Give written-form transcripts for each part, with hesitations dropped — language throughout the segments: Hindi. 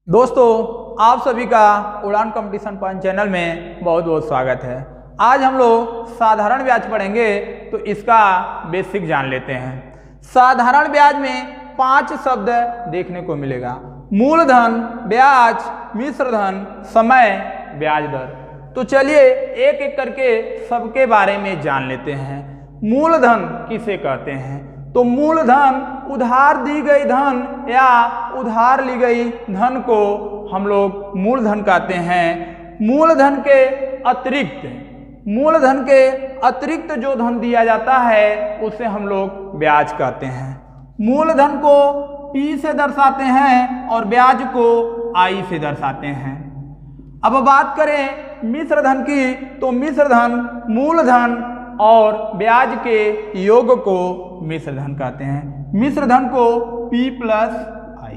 दोस्तों, आप सभी का उड़ान कंपटीशन पॉइंट चैनल में बहुत बहुत स्वागत है। आज हम लोग साधारण ब्याज पढ़ेंगे तो इसका बेसिक जान लेते हैं। साधारण ब्याज में 5 शब्द देखने को मिलेगा: मूलधन, ब्याज, मिश्रधन, समय, ब्याज दर। तो चलिए एक एक करके सबके बारे में जान लेते हैं। मूलधन किसे कहते हैं? तो मूलधन उधार दी गई धन या उधार ली गई धन को हम लोग मूलधन कहते हैं। मूलधन के अतिरिक्त जो धन दिया जाता है उसे हम लोग ब्याज कहते हैं। मूलधन को P से दर्शाते हैं और ब्याज को I से दर्शाते हैं। अब बात करें मिश्रधन की, तो मिश्रधन मूलधन और ब्याज के योग को मिश्रधन कहते हैं। मिश्रधन को P प्लस I।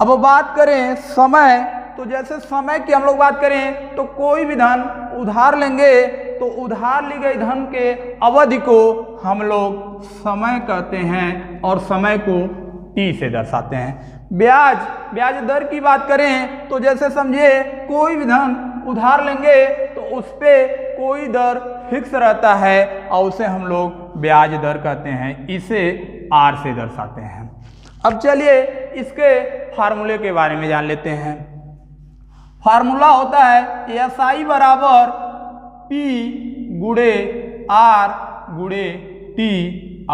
अब बात करें समय, तो जैसे समय की हम लोग बात करें तो कोई भी धन उधार लेंगे तो उधार ली गई धन के अवधि को हम लोग समय कहते हैं और समय को T से दर्शाते हैं। ब्याज दर की बात करें तो जैसे समझिए कोई भी धन उधार लेंगे तो उस पे कोई दर फिक्स रहता है और उसे हम लोग ब्याज दर कहते हैं। इसे R से दर्शाते हैं। अब चलिए इसके फार्मूले के बारे में जान लेते हैं। फार्मूला होता है SI बराबर P गुणे R गुणे T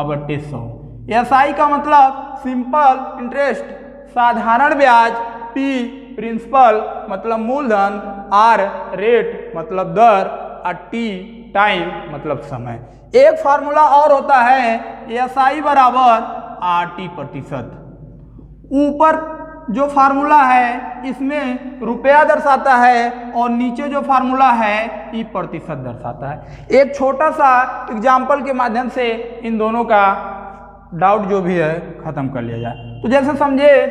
बटे 100। SI का मतलब सिंपल इंटरेस्ट, साधारण ब्याज, P प्रिंसिपल मतलब मूलधन, R रेट मतलब दर और T टाइम मतलब समय। एक फार्मूला और होता है SI बराबर RT प्रतिशत। ऊपर जो फार्मूला है इसमें रुपया दर्शाता है और नीचे जो फार्मूला है ये प्रतिशत दर्शाता है। एक छोटा सा एग्जाम्पल के माध्यम से इन दोनों का डाउट जो भी है खत्म कर लिया जाए। तो जैसे समझे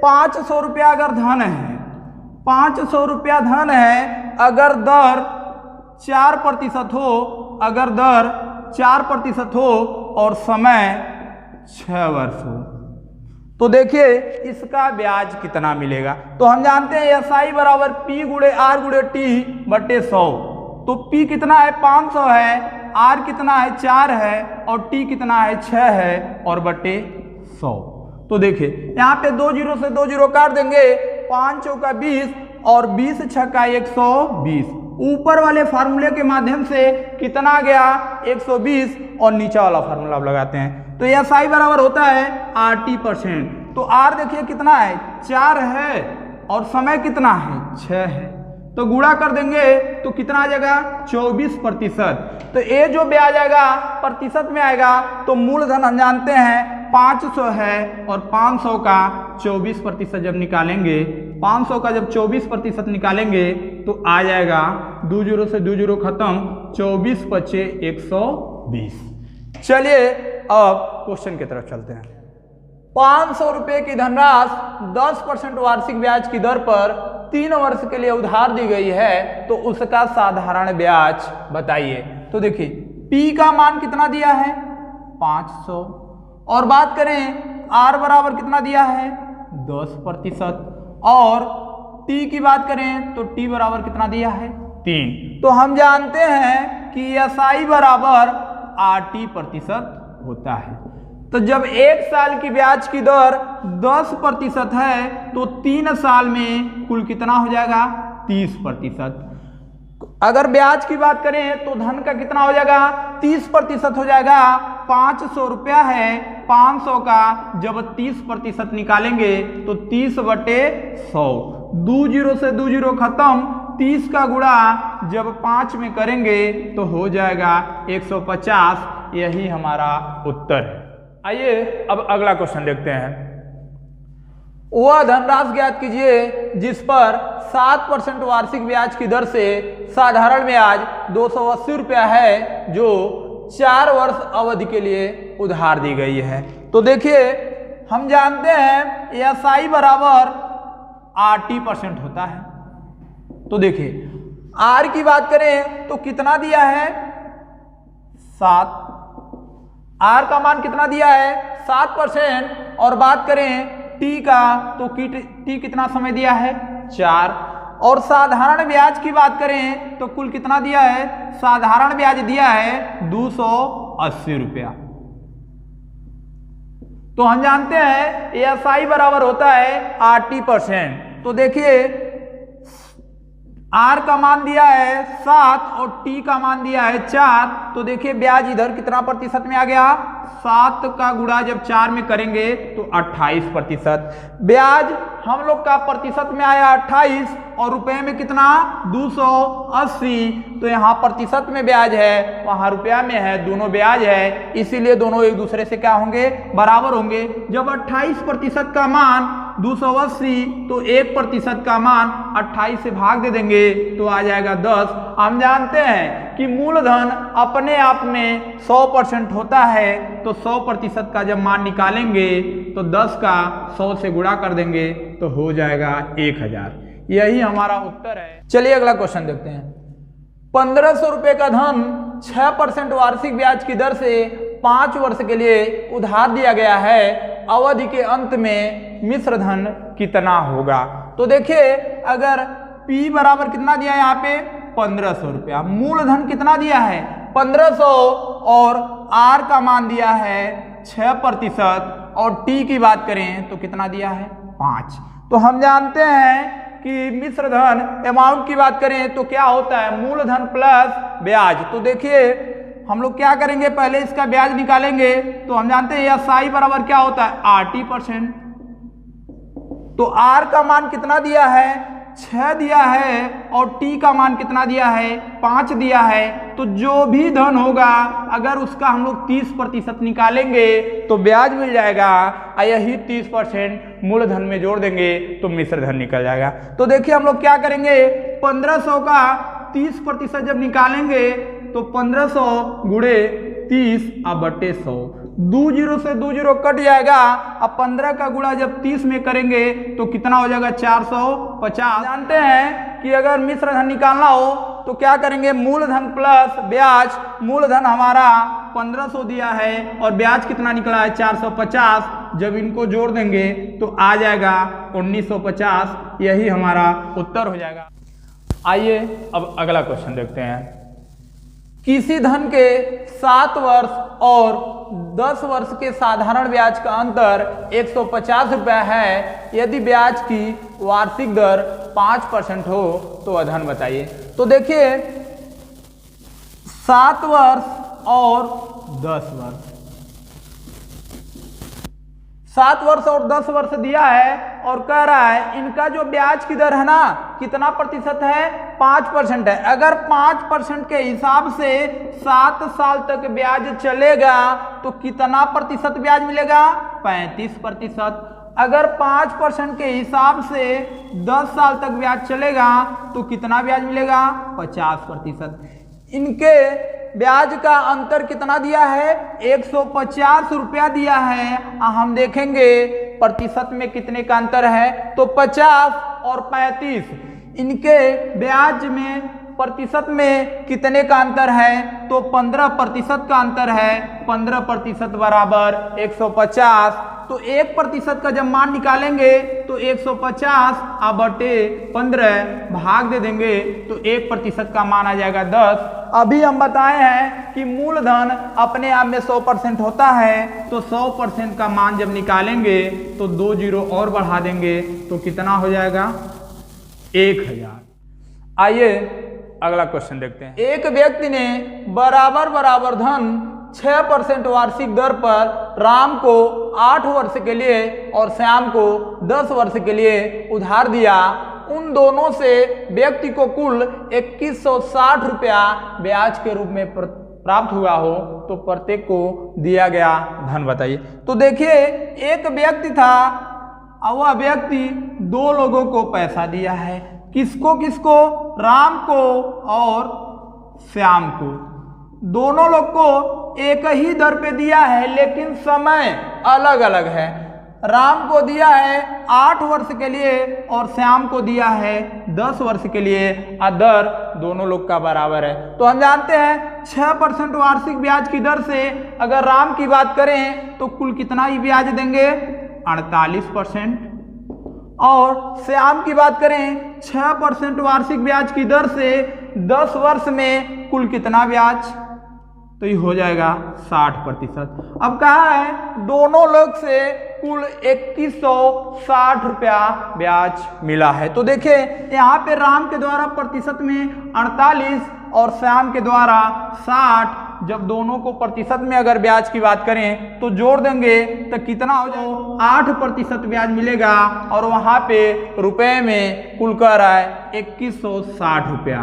500 रुपया अगर धन है, 500 रुपया धन है, अगर दर 4% हो और समय 6 वर्ष हो, तो देखिए इसका ब्याज कितना मिलेगा। तो हम जानते हैं SI बराबर P गुणे R गुणे T बटे 100। तो P कितना है 500 है, R कितना है 4 है और T कितना है 6 है और बटे 100। तो देखिए यहाँ पे 2 जीरो से 2 जीरो काट देंगे, 5 चौका 20 और 20 छक्का 120। ऊपर वाले फार्मूले के माध्यम से कितना गया 120 और नीचे वाला फार्मूला आप लगाते हैं तो SI बराबर होता है RT%। तो R देखिए कितना है 4 है और समय कितना है 6 है, तो गुणा कर देंगे तो कितना आ जाएगा 24%। तो ये जो ब्याज आएगा प्रतिशत में आएगा। तो मूलधन हम जानते हैं 500 है और 500 का 24% जब निकालेंगे, 500 का जब 24% निकालेंगे तो आ जाएगा 2 जीरो से 2 जीरो खत्म, 24 पचे 120। चलिए अब क्वेश्चन की तरफ चलते हैं। 500 रुपये की धनराशि 10% वार्षिक ब्याज की दर पर 3 वर्ष के लिए उधार दी गई है, तो उसका साधारण ब्याज बताइए। तो देखिए P का मान कितना दिया है 500 और बात करें R बराबर कितना दिया है 10% और T की बात करें तो T बराबर कितना दिया है 3। तो हम जानते हैं कि SI बराबर RT% होता है। तो जब 1 साल की ब्याज की दर 10% है तो 3 साल में कुल कितना हो जाएगा 30%। अगर ब्याज की बात करें तो धन का कितना हो जाएगा 30% हो जाएगा। 500 रुपया है, 500 का जब 30% निकालेंगे तो 30 बटे 100, 2 जीरो से 2 जीरो खत्म, 30 का गुणा जब 5 में करेंगे तो हो जाएगा 150। यही हमारा उत्तर है। आइए अब अगला क्वेश्चन देखते हैं। वह धनराशि ज्ञात कीजिए जिस पर 7% वार्षिक ब्याज की दर से साधारण ब्याज 280 रुपया है, जो 4 वर्ष अवधि के लिए उधार दी गई है। तो देखिए हम जानते हैं SI बराबर RT% होता है। तो देखिए R की बात करें तो कितना दिया है 7, R का मान कितना दिया है 7% और बात करें टी का, तो टी कितना समय दिया है 4। और साधारण ब्याज की बात करें तो कुल कितना दिया है, साधारण ब्याज दिया है 280 रुपया। तो हम जानते हैं एएसआई बराबर होता है 80%। तो देखिए आर का मान दिया है 7 और टी का मान दिया है 4। तो देखिए ब्याज इधर कितना प्रतिशत में आ गया, 7 का गुणा जब 4 में करेंगे तो 28%। ब्याज हम लोग का प्रतिशत में आया 28 और रुपए में कितना 280। तो यहाँ प्रतिशत में ब्याज है, वहाँ रुपया में है, दोनों ब्याज है, इसीलिए दोनों एक दूसरे से क्या होंगे, बराबर होंगे। जब 28% का मान 280 तो 1% का मान 28 से भाग दे देंगे तो आ जाएगा 10। हम जानते हैं कि मूलधन अपने आप में 100% होता है, तो 100% का जब मान निकालेंगे तो 10 का 100 से गुणा कर देंगे तो हो जाएगा 1000। यही हमारा उत्तर है। चलिए अगला क्वेश्चन देखते हैं। 1500 रुपये का धन 6% वार्षिक ब्याज की दर से 5 वर्ष के लिए उधार दिया गया है, अवधि के अंत में मिश्र धन कितना होगा। तो देखिए अगर P बराबर कितना दिया है यहाँ पे 1500 रुपया, मूलधन कितना दिया है 1500 और R का मान दिया है 6% और T की बात करें तो कितना दिया है 5। तो हम जानते हैं कि मिश्र धन अमाउंट की बात करें तो क्या होता है, मूलधन प्लस ब्याज। तो देखिए हम लोग क्या करेंगे, पहले इसका ब्याज निकालेंगे। तो हम जानते हैं एएसआई बराबर क्या होता है 80%। तो आर का मान कितना दिया है 6 दिया है और टी का मान कितना दिया है 5 दिया है। तो जो भी धन होगा अगर उसका हम लोग 30% निकालेंगे तो ब्याज मिल जाएगा, और यही 30% मूलधन में जोड़ देंगे तो मिश्र धन निकल जाएगा। तो देखिए हम लोग क्या करेंगे, 1500 का 30% जब निकालेंगे तो 1500 गुणे 30 बटे 100, 2 जीरो से 2 जीरो कट जाएगा। अब 15 का गुणा जब 30 में करेंगे तो कितना हो जाएगा 450। जानते हैं कि अगर मिश्र धन निकालना हो तो क्या करेंगे, मूलधन प्लस ब्याज। मूलधन हमारा 1500 दिया है और ब्याज कितना निकला है 450, जब इनको जोड़ देंगे तो आ जाएगा 1950। यही हमारा उत्तर हो जाएगा। आइए अब अगला क्वेश्चन देखते हैं। किसी धन के 7 वर्ष और 10 वर्ष के साधारण ब्याज का अंतर 150 रुपया है, यदि ब्याज की वार्षिक दर 5% हो तो वह धन बताइए। तो देखिए 7 वर्ष और 10 वर्ष, 7 वर्ष और 10 वर्ष दिया है और कह रहा है इनका जो ब्याज की दर है ना कितना प्रतिशत है 5% है। अगर 5% के हिसाब से 7 साल तक ब्याज चलेगा तो कितना प्रतिशत ब्याज मिलेगा 35%। अगर 5% के हिसाब से 10 साल तक ब्याज चलेगा तो कितना ब्याज मिलेगा 50%। इनके ब्याज का अंतर कितना दिया है 150 रुपया दिया है। हम देखेंगे प्रतिशत में कितने का अंतर है, तो 50 और 35। इनके ब्याज में प्रतिशत में कितने का अंतर है, तो 15% का अंतर है। 15% बराबर 150। तो 1% का जब मान निकालेंगे तो 150 बटे 15 भाग दे देंगे तो 1% का मान आ जाएगा 10। अभी हम बताए हैं कि मूलधन अपने आप में 100% होता है, तो 100% का मान जब निकालेंगे तो 2 जीरो और बढ़ा देंगे तो कितना हो जाएगा 1000। आइए अगला क्वेश्चन देखते हैं। एक व्यक्ति ने बराबर धन 6% वार्षिक दर पर राम को 8 वर्ष के लिए और श्याम को 10 वर्ष के लिए उधार दिया। उन दोनों से व्यक्ति को कुल 2160 रुपया ब्याज के रूप में प्राप्त हुआ हो तो प्रत्येक को दिया गया धन बताइए। तो देखिए एक व्यक्ति था और वह व्यक्ति 2 लोगों को पैसा दिया है। किसको किसको, राम को और श्याम को। दोनों लोग को एक ही दर पे दिया है लेकिन समय अलग अलग है। राम को दिया है 8 वर्ष के लिए और श्याम को दिया है 10 वर्ष के लिए। दर दोनों लोग का बराबर है। तो हम जानते हैं 6% वार्षिक ब्याज की दर से अगर राम की बात करें तो कुल कितना ही ब्याज देंगे 48%। और श्याम की बात करें 6% वार्षिक ब्याज की दर से 10 वर्ष में कुल कितना ब्याज, तो ये हो जाएगा 60%। अब कहा है दोनों लोग से कुल 2160 रुपया ब्याज मिला है। तो देखिए यहाँ पे राम के द्वारा प्रतिशत में 48 और श्याम के द्वारा 60, जब दोनों को प्रतिशत में अगर ब्याज की बात करें तो जोड़ देंगे तो कितना हो जाएगा, 8% ब्याज मिलेगा। और वहाँ पे रुपए में कुल कह रहा है 2160 रुपया।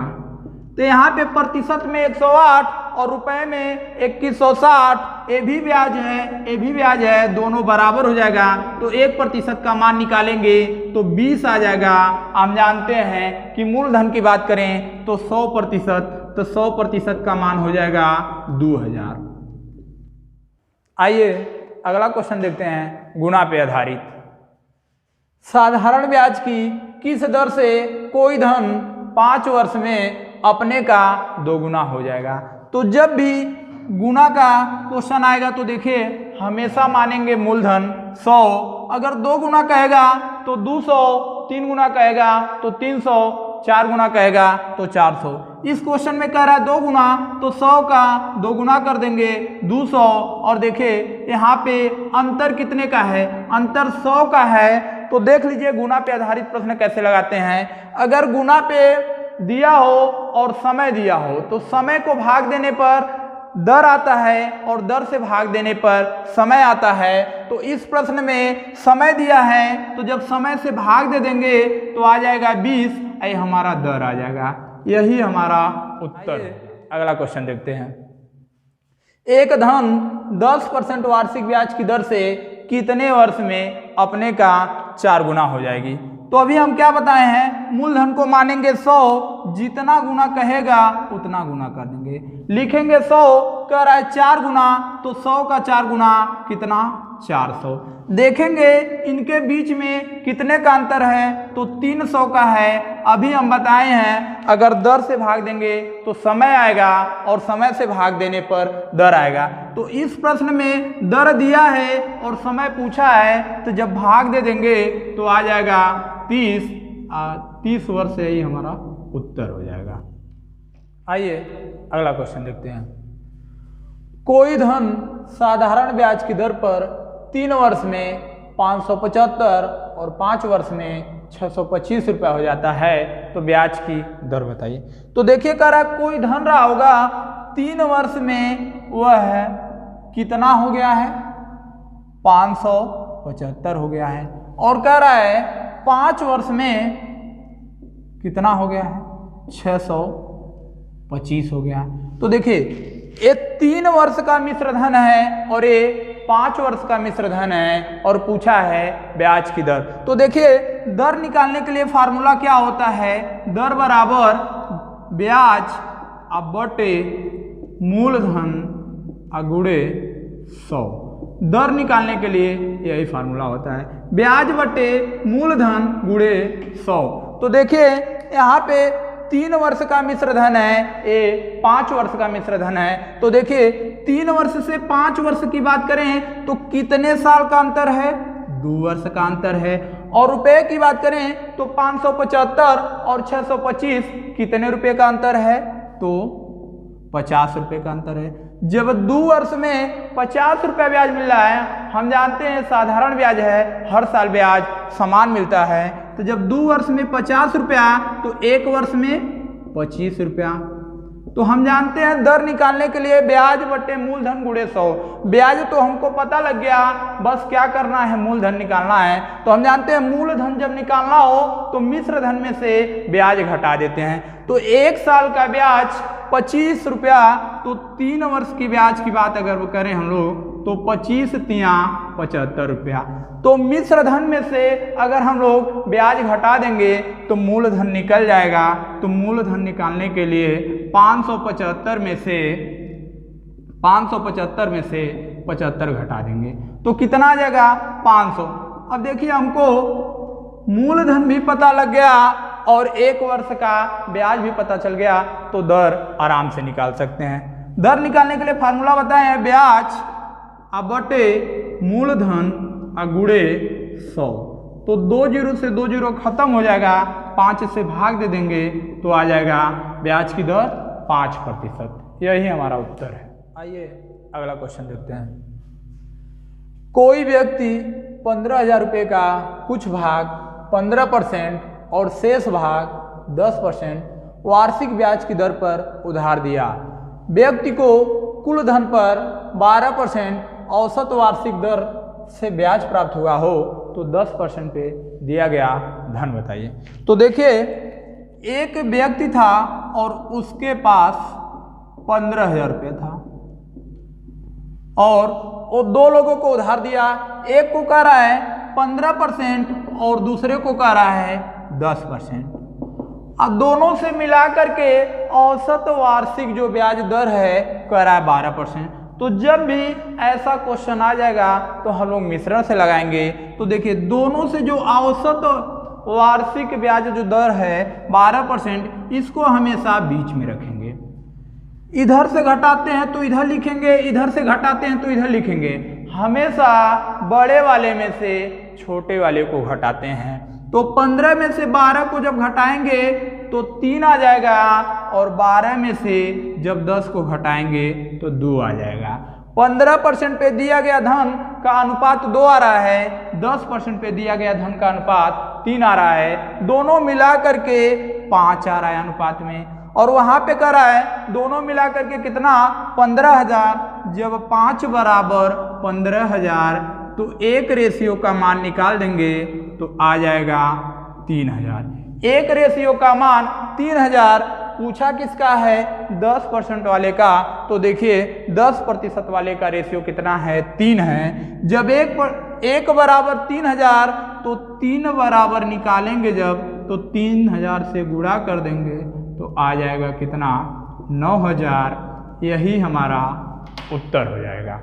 तो यहाँ पे प्रतिशत में 108 और रुपए में 2160, ये भी ब्याज है, ये भी ब्याज है, दोनों बराबर हो जाएगा। तो 1% का मान निकालेंगे तो 20 आ जाएगा। हम जानते हैं कि मूलधन की बात करें तो 100%, तो 100% का मान हो जाएगा 2000। आइए अगला क्वेश्चन देखते हैं, गुणा पे आधारित। साधारण ब्याज की किस दर से कोई धन 5 वर्ष में अपने का 2 गुना हो जाएगा। तो जब भी गुना का क्वेश्चन आएगा तो देखिए हमेशा मानेंगे मूलधन 100, अगर 2 गुना कहेगा तो 200, 3 गुना कहेगा तो 300, 4 गुना कहेगा तो 400। इस क्वेश्चन में कह रहा है 2 गुना, तो 100 का 2 गुना कर देंगे 200। और देखिए यहाँ पे अंतर कितने का है, अंतर 100 का है। तो देख लीजिए गुना पे आधारित प्रश्न कैसे लगाते हैं। अगर गुना पे दिया हो और समय दिया हो तो समय को भाग देने पर दर आता है और दर से भाग देने पर समय आता है। तो इस प्रश्न में समय दिया है तो जब समय से भाग दे देंगे तो आ जाएगा 20, ये हमारा दर आ जाएगा, यही हमारा उत्तर। अगला क्वेश्चन देखते हैं। एक धन 10% वार्षिक ब्याज की दर से कितने वर्ष में अपने का 4 गुना हो जाएगी। तो अभी हम क्या बताए हैं, मूलधन को मानेंगे 100, जितना गुना कहेगा उतना गुना कर देंगे। लिखेंगे 100 कह रहा है 4 गुना, तो 100 का 4 गुना कितना, 400। देखेंगे इनके बीच में कितने का अंतर है, तो 300 का है। अभी हम बताए हैं अगर दर से भाग देंगे तो समय आएगा और समय से भाग देने पर दर आएगा। तो इस प्रश्न में दर दिया है और समय पूछा है, तो जब भाग दे देंगे तो आ जाएगा 30 वर्ष, यही हमारा उत्तर हो जाएगा। आइए अगला क्वेश्चन देखते हैं। कोई धन साधारण ब्याज की दर पर 3 वर्ष में 575 और 5 वर्ष में 625 रुपया हो जाता है, तो ब्याज की दर बताइए। तो देखिए कह रहा है कोई धन रहा होगा 3 वर्ष में, वह कितना हो गया है, 575 हो गया है। और कह रहा है 5 वर्ष में कितना हो गया है, 625 हो गया है। तो देखिए ये 3 वर्ष का मिश्र धन है और ये 5 वर्ष का मिश्र धन है और पूछा है ब्याज की दर। तो देखिए दर निकालने के लिए फार्मूला क्या होता है, दर बराबर ब्याज अब बटे मूलधन गुणे 100। दर निकालने के लिए यही फार्मूला होता है, ब्याज बटे मूलधन गुणे 100। तो देखिए यहाँ पे 3 वर्ष का मिश्र धन है, ये 5 वर्ष का मिश्र धन है। तो देखिए 3 वर्ष से 5 वर्ष की बात करें तो कितने साल का अंतर है, 2 वर्ष का अंतर है। और रुपए की बात करें तो 575 और 625 कितने रुपए का अंतर है, तो 50 रुपए का अंतर है। जब 2 वर्ष में 50 रुपया ब्याज मिल रहा है, हम जानते हैं साधारण ब्याज है, हर साल ब्याज समान मिलता है। तो जब 2 वर्ष में 50 रुपया तो 1 वर्ष में 25 रुपया। तो हम जानते हैं दर निकालने के लिए ब्याज बटे मूलधन गुणे 100। ब्याज तो हमको पता लग गया, बस क्या करना है, मूलधन निकालना है। तो हम जानते हैं मूलधन जब निकालना हो तो मिश्र धन में से ब्याज घटा देते हैं। तो 1 साल का ब्याज 25 रुपया, तो 3 वर्ष की ब्याज की बात अगर करें हम लोग तो 25 तिया 75 रुपया। तो मिश्र धन में से अगर हम लोग ब्याज घटा देंगे तो मूलधन निकल जाएगा। तो मूलधन निकालने के लिए 575 में से 75 घटा देंगे तो कितना आ जाएगा, 500। अब देखिए हमको मूलधन भी पता लग गया और 1 वर्ष का ब्याज भी पता चल गया, तो दर आराम से निकाल सकते हैं। दर निकालने के लिए फार्मूला बताएं, ब्याज अब बटे मूलधन गुणे 100। तो 2 जीरो से 2 जीरो खत्म हो जाएगा, 5 से भाग दे देंगे तो आ जाएगा ब्याज की दर 5%। यही हमारा उत्तर है। आइए अगला क्वेश्चन देखते हैं। कोई व्यक्ति 15,000 रुपये का कुछ भाग 15% और शेष भाग 10% वार्षिक ब्याज की दर पर उधार दिया। व्यक्ति को कुल धन पर 12% औसत वार्षिक दर से ब्याज प्राप्त हुआ हो तो 10% पे दिया गया धन बताइए। तो देखिए, एक व्यक्ति था और उसके पास 15,000 रुपये था और वो 2 लोगों को उधार दिया। एक को कह रहा है 15% और दूसरे को कह रहा है 10%। अब दोनों से मिला करके औसत वार्षिक जो ब्याज दर है कह रहा है 12%। तो जब भी ऐसा क्वेश्चन आ जाएगा तो हम लोग मिश्रण से लगाएंगे। तो देखिए, दोनों से जो औसत वार्षिक ब्याज जो दर है 12%, इसको हमेशा बीच में रखेंगे। इधर से घटाते हैं तो इधर लिखेंगे, इधर से घटाते हैं तो इधर लिखेंगे। हमेशा बड़े वाले में से छोटे वाले को घटाते हैं। तो 15 में से 12 को जब घटाएंगे तो 3 आ जाएगा और 12 में से जब 10 को घटाएंगे तो 2 आ जाएगा। 15% पे दिया गया धन का अनुपात 2 आ रहा है, 10% पे दिया गया धन का अनुपात 3 आ रहा है। दोनों मिला करके 5 आ रहा है अनुपात में। और वहाँ पे कह रहा है दोनों मिला करके कितना, 15,000। जब 5 बराबर 15,000 तो एक रेशियो का मान निकाल देंगे तो आ जाएगा 3,000। एक रेशियो का मान 3,000 पूछा किसका है, 10% वाले का। तो देखिए 10% वाले का रेशियो कितना है, 3 है। जब एक बराबर 3,000 तो 3 बराबर निकालेंगे जब, तो 3,000 से गुणा कर देंगे तो आ जाएगा कितना, 9,000। यही हमारा उत्तर हो जाएगा।